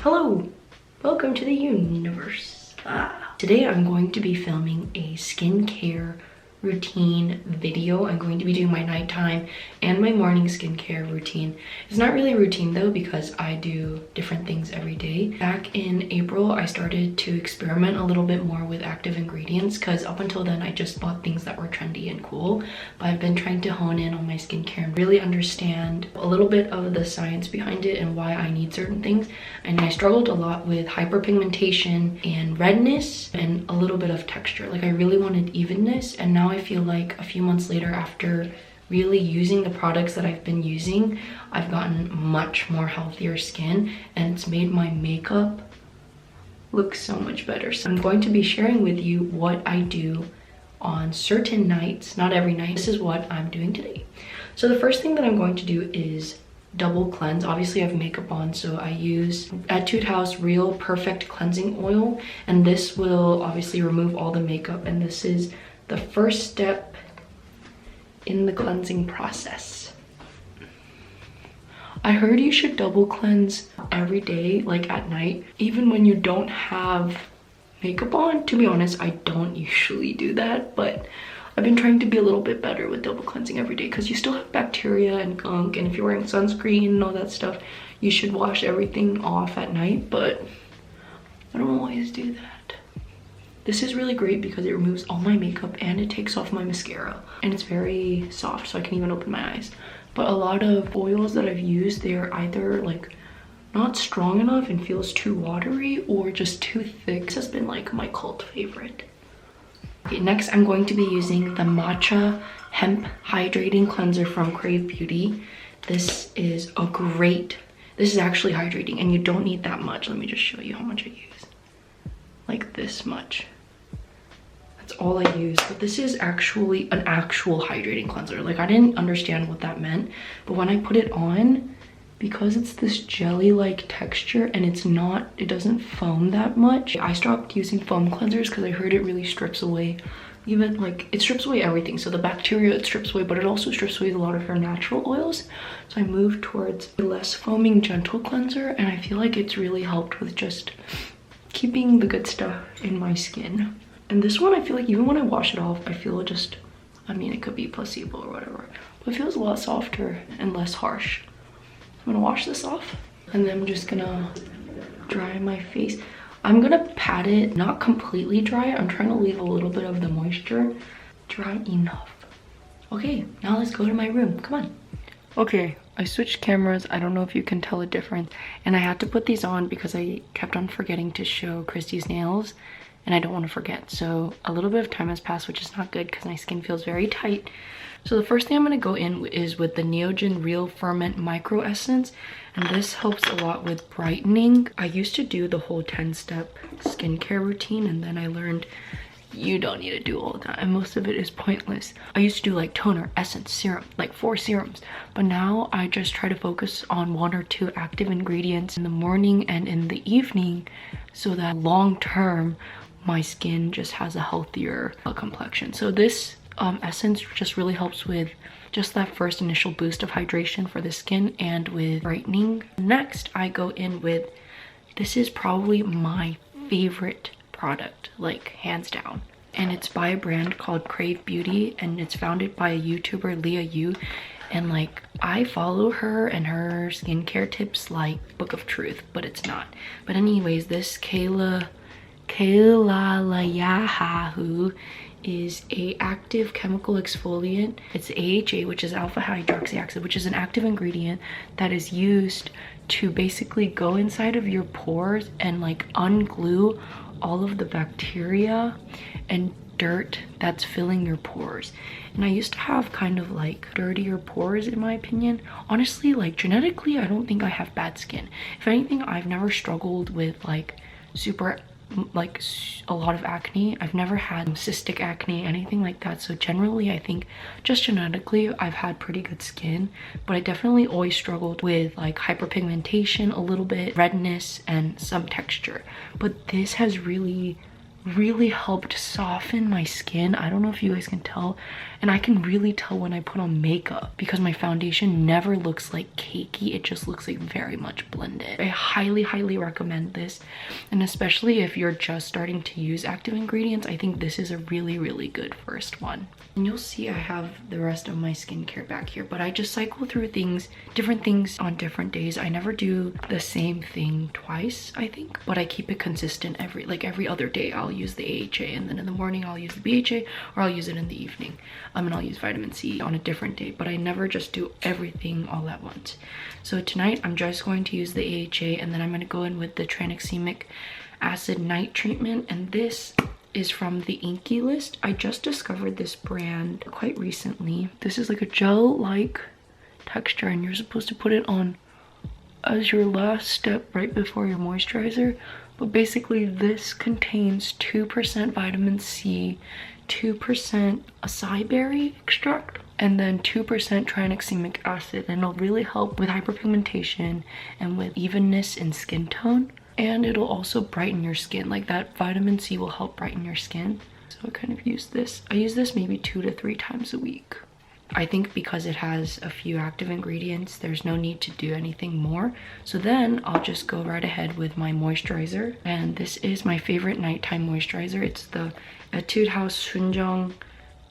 Hello, welcome to the universe. Today I'm going to be filming a skincare routine video. I'm going to be doing my nighttime and my morning skincare routine. It's not really a routine though because I do different things every day. Back in April, I started to experiment a little bit more with active ingredients because up until then I just bought things that were trendy and cool. But I've been trying to hone in on my skincare and really understand a little bit of the science behind it and why I need certain things. And I struggled a lot with hyperpigmentation and redness and a little bit of texture. Like I really wanted evenness, and now I feel like a few months later, after really using the products that I've been using, I've gotten much more healthier skin, and it's made my makeup look so much better. So I'm going to be sharing with you what I do on certain nights, not every night. This is what I'm doing today. So the first thing that I'm going to do is double cleanse. Obviously I have makeup on, so I use Etude House Real Perfect Cleansing Oil, and this will obviously remove all the makeup, and this is the first step in the cleansing process. I heard you should double cleanse every day, like at night, even when you don't have makeup on. To be honest, I don't usually do that, but I've been trying to be a little bit better with double cleansing every day because you still have bacteria and gunk, and if you're wearing sunscreen and all that stuff, you should wash everything off at night, but I don't always do that. This is really great because it removes all my makeup and it takes off my mascara, and it's very soft so I can even open my eyes. But a lot of oils that I've used, they're either like not strong enough and feels too watery or just too thick. This has been like my cult favorite. Okay, next I'm going to be using the Matcha Hemp Hydrating Cleanser from Crave Beauty. This is actually hydrating, and you don't need that much. Let me just show you how much I use. Like this much. That's all I use, but this is actually an actual hydrating cleanser. Like I didn't understand what that meant, but when I put it on, because it's this jelly-like texture and it doesn't foam that much. I stopped using foam cleansers because I heard it really strips away, even like it strips away everything. So the bacteria it strips away, but it also strips away a lot of your natural oils. So I moved towards a less foaming gentle cleanser, and I feel like it's really helped with just keeping the good stuff in my skin. And this one, I feel like even when I wash it off, I feel I mean, it could be placebo or whatever, but it feels a lot softer and less harsh. I'm gonna wash this off, and then I'm just gonna dry my face. I'm gonna pat it, not completely dry. I'm trying to leave a little bit of the moisture dry enough. Okay, now let's go to my room. Come on. Okay, I switched cameras. I don't know if you can tell a difference, and I had to put these on because I kept on forgetting to show Christy's nails, and I don't want to forget. So a little bit of time has passed, which is not good because my skin feels very tight. So the first thing I'm going to go in is with the Neogen Real Ferment Micro Essence, and this helps a lot with brightening. I used to do the whole 10-step skincare routine, and then I learned you don't need to do all that, and most of it is pointless. I used to do like toner, essence, serum, like 4 serums, but now I just try to focus on 1 or 2 active ingredients in the morning and in the evening, so that long term my skin just has a healthier complexion. So this essence just really helps with just that first initial boost of hydration for the skin and with brightening. Next I go in with, this is probably my favorite product, like hands down, and it's by a brand called Crave Beauty, and it's founded by a YouTuber, Leah Yu, and like I follow her and her skincare tips like Book of Truth, but it's not. But anyways, this Kayla Layahu is a active chemical exfoliant. It's AHA, which is alpha hydroxy acid, which is an active ingredient that is used to basically go inside of your pores and like unglue all of the bacteria and dirt that's filling your pores. And I used to have kind of like dirtier pores in my opinion. Honestly, like genetically, I don't think I have bad skin. If anything, I've never struggled with like a lot of acne. I've never had cystic acne, anything like that. So generally, I think just genetically, I've had pretty good skin, but I definitely always struggled with like hyperpigmentation, a little bit redness, and some texture. But this has really really helped soften my skin. I don't know if you guys can tell, and I can really tell when I put on makeup because my foundation never looks like cakey. It just looks like very much blended. I highly recommend this, and especially if you're just starting to use active ingredients, I think this is a really good first one. And you'll see I have the rest of my skincare back here, but I just cycle through different things on different days. I never do the same thing twice, I think, but I keep it consistent every other day. I'll use the AHA, and then in the morning I'll use the BHA, or I'll use it in the evening. And I'll use vitamin C on a different day, but I never just do everything all at once. So tonight I'm just going to use the AHA, and then I'm going to go in with the tranexamic acid night treatment, and this is from the Inky List. I just discovered this brand quite recently. This is like a gel-like texture, and you're supposed to put it on as your last step right before your moisturizer. But basically this contains 2% vitamin C, 2% acai berry extract, and then 2% tranexamic acid, and it'll really help with hyperpigmentation and with evenness in skin tone. And it'll also brighten your skin. Like, that vitamin C will help brighten your skin. So I kind of use this. I use this maybe 2 to 3 times a week. I think because it has a few active ingredients, there's no need to do anything more. So then I'll just go right ahead with my moisturizer. And this is my favorite nighttime moisturizer. It's the Etude House Sunjung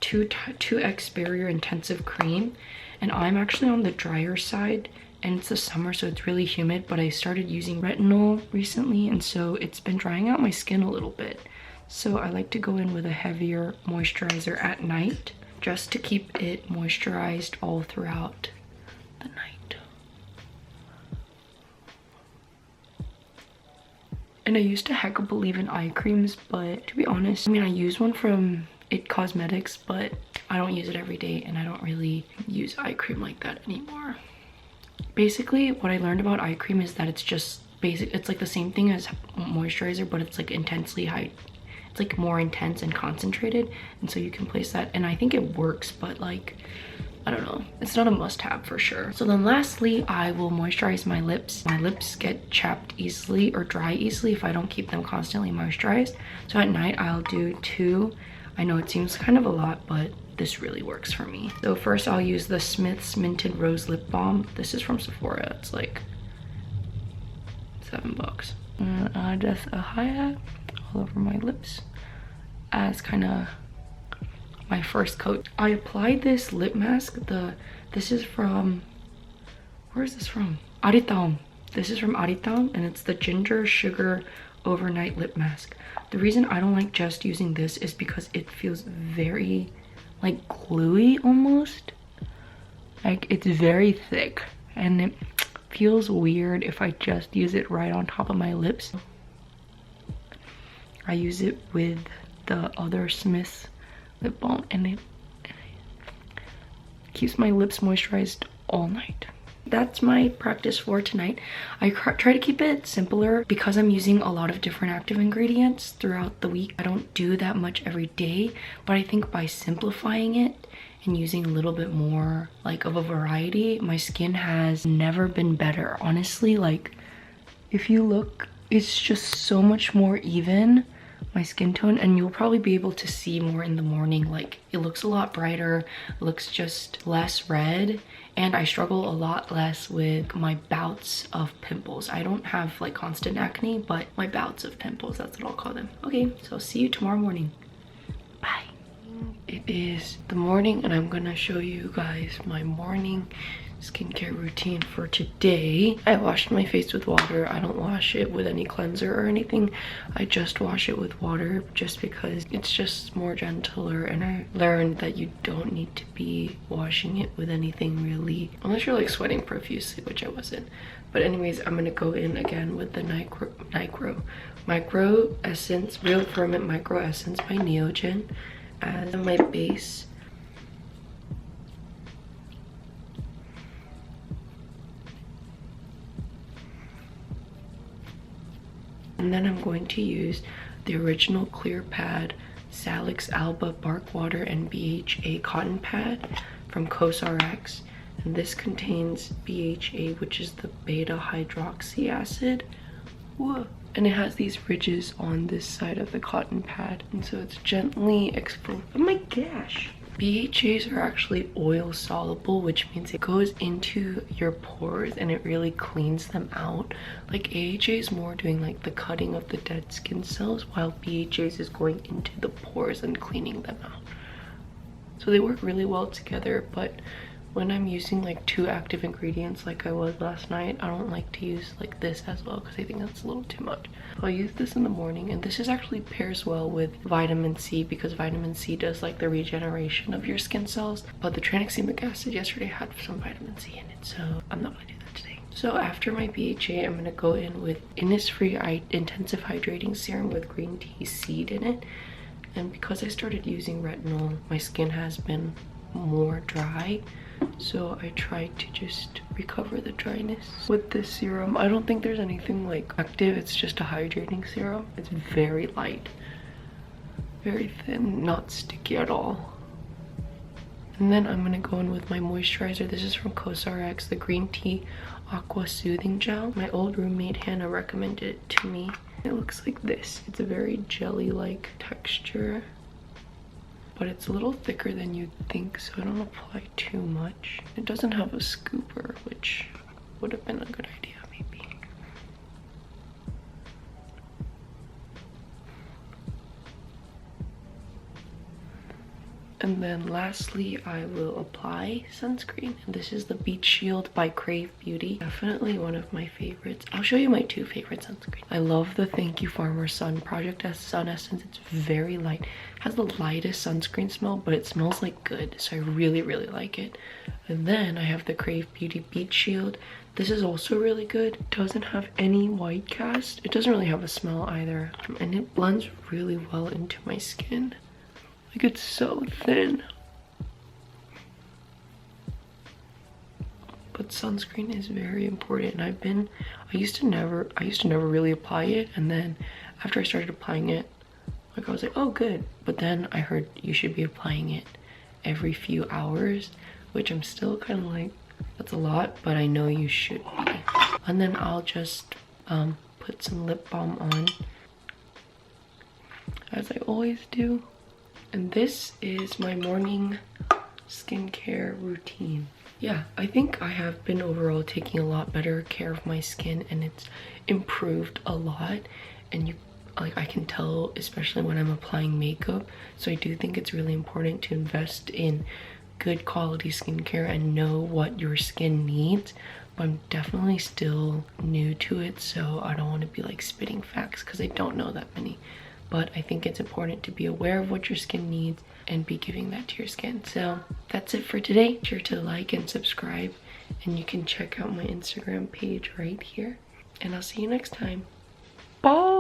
2X Barrier Intensive Cream. And I'm actually on the drier side, and it's the summer, so it's really humid, but I started using retinol recently, and so it's been drying out my skin a little bit. So I like to go in with a heavier moisturizer at night, just to keep it moisturized all throughout the night. And I used to heck believe in eye creams, but to be honest, I mean, I use one from IT Cosmetics, but I don't use it every day, and I don't really use eye cream like that anymore. Basically, what I learned about eye cream is that it's just basic. It's like the same thing as moisturizer, but it's like intensely high. It's like more intense and concentrated, and so you can place that, and I think it works, but like, I don't know, it's not a must-have for sure. So then lastly, I will moisturize my lips. My lips get chapped easily or dry easily if I don't keep them constantly moisturized. So at night I'll do 2. I know it seems kind of a lot, but this really works for me. So first I'll use the Smith's Minted Rose Lip Balm. This is from Sephora. It's like $7. And just a hi-hat all over my lips as kind of my first coat. I applied this lip mask. This is from, where is this from? Aritaum. This is from Aritaum, and it's the Ginger Sugar Overnight Lip Mask. The reason I don't like just using this is because it feels very like gluey almost. Like, it's very thick, and it feels weird if I just use it right on top of my lips. I use it with the other Smith's lip balm, and it keeps my lips moisturized all night. That's my practice for tonight. I try to keep it simpler because I'm using a lot of different active ingredients throughout the week. I don't do that much every day, but I think by simplifying it and using a little bit more like of a variety, my skin has never been better. Honestly, like, if you look, it's just so much more even, my skin tone, and you'll probably be able to see more in the morning. Like, it looks a lot brighter, it looks just less red, and I struggle a lot less with my bouts of pimples. I don't have like constant acne, but my bouts of pimples, that's what I'll call them. Okay, so I'll see you tomorrow morning. Bye. It is the morning, and I'm gonna show you guys my morning skincare routine for today. I washed my face with water. I don't wash it with any cleanser or anything. I just wash it with water just because it's just more gentler, and I learned that you don't need to be washing it with anything really, unless you're like sweating profusely, which I wasn't. But anyways, I'm gonna go in again with the Micro Essence, Real Ferment Micro Essence by Neogen as my base. And then I'm going to use the Original Clear Pad Salix Alba Bark Water and BHA Cotton Pad from CosRx. And this contains BHA, which is the beta hydroxy acid. Whoa. And it has these ridges on this side of the cotton pad, and so it's gently exfoliating. Oh my gosh. BHAs are actually oil soluble, which means it goes into your pores and it really cleans them out. Like AHA is more doing like the cutting of the dead skin cells, while BHAs is going into the pores and cleaning them out. So they work really well together, but when I'm using like 2 active ingredients like I was last night, I don't like to use like this as well because I think that's a little too much. I'll use this in the morning, and this is actually pairs well with vitamin C because vitamin C does like the regeneration of your skin cells, but the tranexamic acid yesterday had some vitamin C in it, so I'm not gonna do that today. So after my BHA, I'm gonna go in with Innisfree Intensive Hydrating Serum with green tea seed in it. And because I started using retinol, my skin has been more dry, so I tried to just recover the dryness with this serum. I don't think there's anything like active, it's just a hydrating serum. It's very light, very thin, not sticky at all. And then I'm gonna go in with my moisturizer. This is from CosRx, the green tea aqua soothing gel. My old roommate Hannah recommended it to me. It looks like this. It's a very jelly-like texture, but it's a little thicker than you'd think, so I don't apply too much. It doesn't have a scooper, which would have been a good idea maybe. And then lastly, I will apply sunscreen. And this is the Beach Shield by Crave Beauty. Definitely one of my favorites. I'll show you my 2 favorite sunscreens. I love the Thank You Farmer Sun Project Sun Essence. It's very light. It has the lightest sunscreen smell, but it smells like good. So I really, really like it. And then I have the Crave Beauty Beach Shield. This is also really good. It doesn't have any white cast. It doesn't really have a smell either. And it blends really well into my skin. Like, it's so thin. But sunscreen is very important. And I used to never really apply it, and then after I started applying it, like I was like, oh good. But then I heard you should be applying it every few hours, which I'm still kind of like, that's a lot, but I know you should be. And then I'll just put some lip balm on, as I always do. And this is my morning skincare routine. Yeah, I think I have been overall taking a lot better care of my skin, and it's improved a lot. And I can tell, especially when I'm applying makeup. So I do think it's really important to invest in good quality skincare and know what your skin needs. But I'm definitely still new to it, so I don't want to be like spitting facts because I don't know that many. But I think it's important to be aware of what your skin needs and be giving that to your skin. So that's it for today. Be sure to like and subscribe, and you can check out my Instagram page right here. And I'll see you next time. Bye!